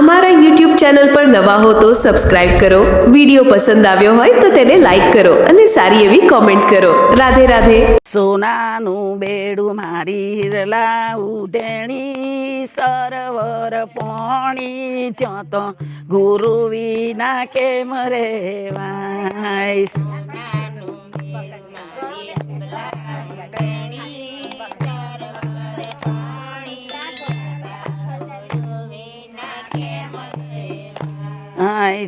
અમારા YouTube channel પર નવા હો તો સબસ્ક્રાઇબ કરો, વિડીયો પસંદ આવ્યો હોય તો તેને લાઈક કરો અને સારી એવી કોમેન્ટ કરો. રાધે રાધે. સોનાનું બેડું મારી હિરલા ઉડેણી સરોવર પાણી જ્યાં તો ગુરુ વિના કેમ રેવાય.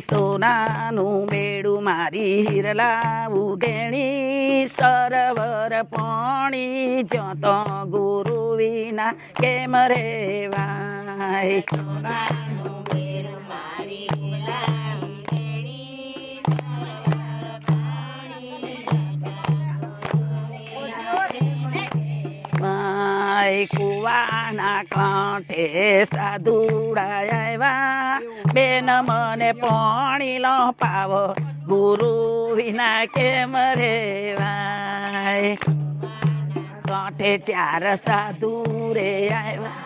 સોનાનું બેડું મારી હિરલા ઉડેણી સરોવર પાણી જ્યાં તો ગુરુ વિના કેમ રેવાય. કુવાના કાંઠે સાધુડા આવ્યા, બેન મને પાણી લો પાવો ગુરુ વિના કેમ રેવાય. કાંઠે ચાર સાધુ રે આવ્યા,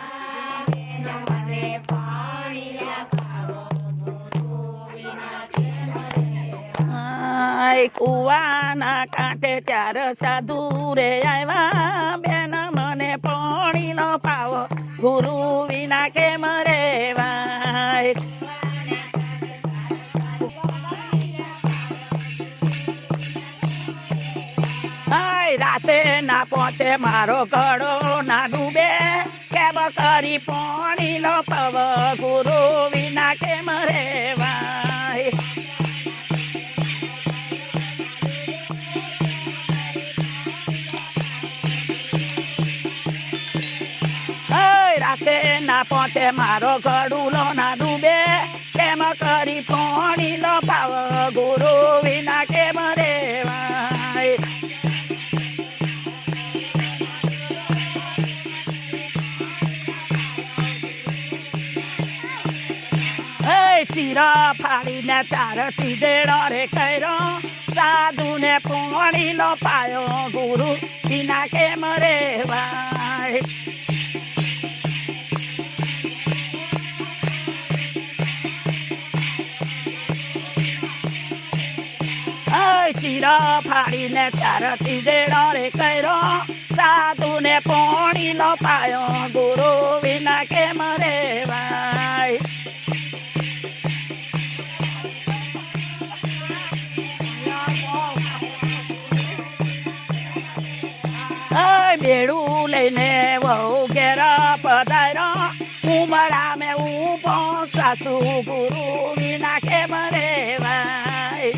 કુવાના કાંઠે ચાર સાધુ રે આવ્યા, બેન મને પાણી નો પાવો ગુરુ વિના કેમ રેવાય. રાતે ના પહોંચે મારો ગળો ના ડૂબે, કેમ કરી પાણી નો પાવો ગુરુ વિના કેમ રેવાય. રાતે ના પહોંચે મારો ગળુલો ના ડૂબે, કેમ કરી પાણી નો પાવ ગુરુ વિના કેમ રેવાય. શીરા ફાડીને ચાર સીધેડો રે કર્યો, સાધુ ને પાણી નો પાયો ગુરુ વિના કેમ રેવાય. શીરા ફાડીને ચાર સીધેડો રે કર્યો, સાધુ ને પાણી નો પાયો ગુરુ વિના કેમ રેવાય. બેડું લઈને વહુ ઘેરા પધાર્યો, ઉમરા મેં ઉભો સાસુ ગુરુ વિના કેમ રેવાય.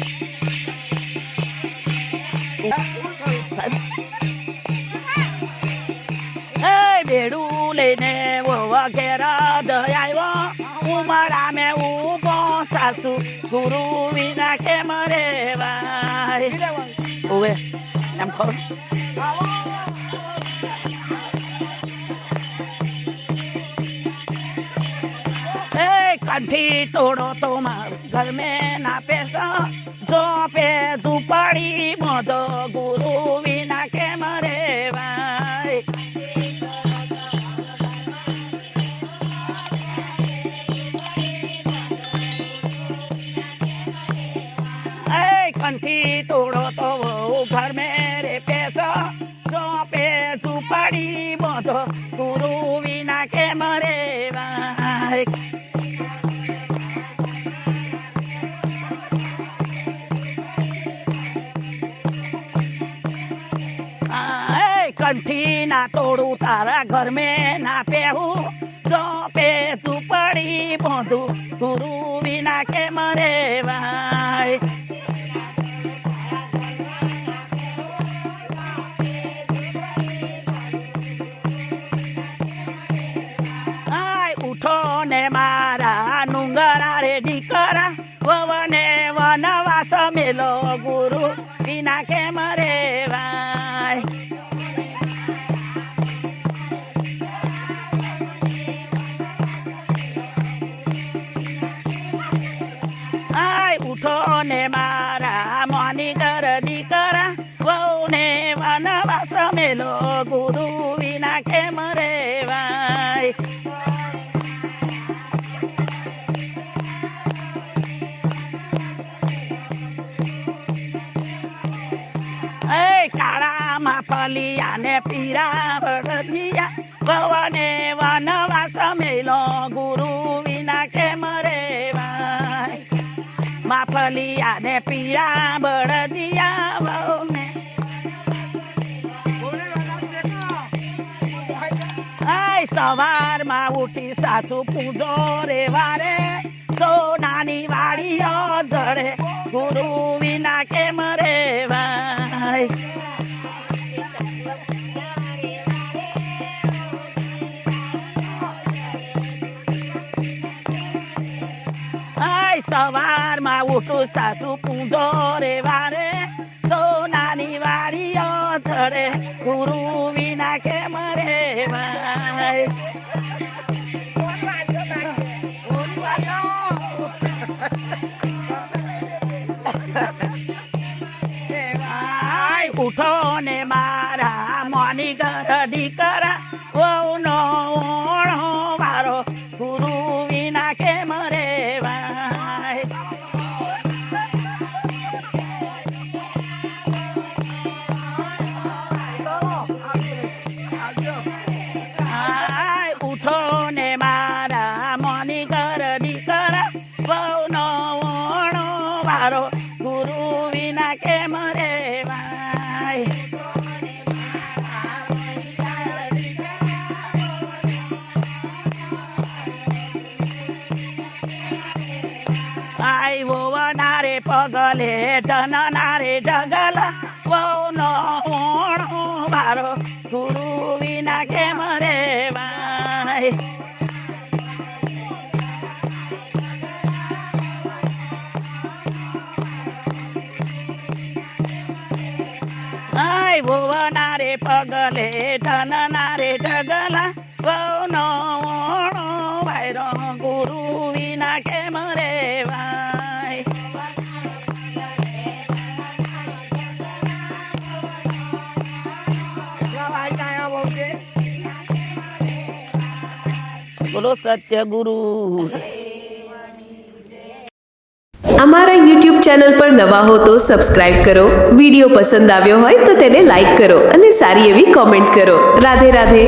બેડું લઈને વહુ ઘેરા દયાવ્યો, ઉમરા મેં ઉભો સાસુ ગુરુ વિના કેમ રેવાય. ઓવે એમ ખબર कंठी तोड़ो तो मार घर में ना पैसा, जो पे झुपड़ी मदो गुरु विना के मरे भाई. कंठी तोड़ो तो वो घर में रे पैसा, जो पे झुपड़ी मदो गुरु विना के मरे भाई. कंठी ना तोड़ू तारा घर में ना पेहू, जो पे झुपड़ी बांधू गुरु विना के मरे भाई. उठो ने मारा नुंगरा रे दीकरा, वने वनवास मेलो गुरु विना के मरे भाई. उठो ने मारा मनी कर दीकरा, वने वनवास मेलो गुरु विना के मरे भाई. માફલિયાને પીરા વડધિયા ભવને વનવાસ મેલો ગુરુ વિના કેમ રેવાય માફલિયાને પીરા બળદિયા ભવને સવારમાં ઉઠી સાસુ પૂજો રે વારે સોનાની વાડીઓ જડે ગુરુ વિના કેમ રેવાય સવારમાં ઉઠું સાસુ પૂજો રે વારે સોનાની વાડીઓ જડે ગુરુ વિના કેમ રેવાય ઉઠો ને મારા મોની ગરડી કરા વહુનો ઓણો વારો ગુરુ વિના કેમ રેવાય ઉઠો ને મારા મોની ગરડી કરા વહુનો ઓણો વારો ગુરુ વિના કેમ રેવાય વનારે પગલે ધનનારે જગલા વહુનો ઓણો વારો ગુરુ વિના કેમ રેવાય વનારે પગલે ધનનારે જગલા વહુનો ઓણો વાયરો ગુરુ વિના કેમ રેવાય બોલો સત્ય ગુરુ અમારા YouTube ચેનલ પર નવા હો તો સબસ્ક્રાઇબ કરો વિડીયો પસંદ આવ્યો હોય તો તેને લાઈક કરો અને સારી એવી કોમેન્ટ કરો રાધે રાધે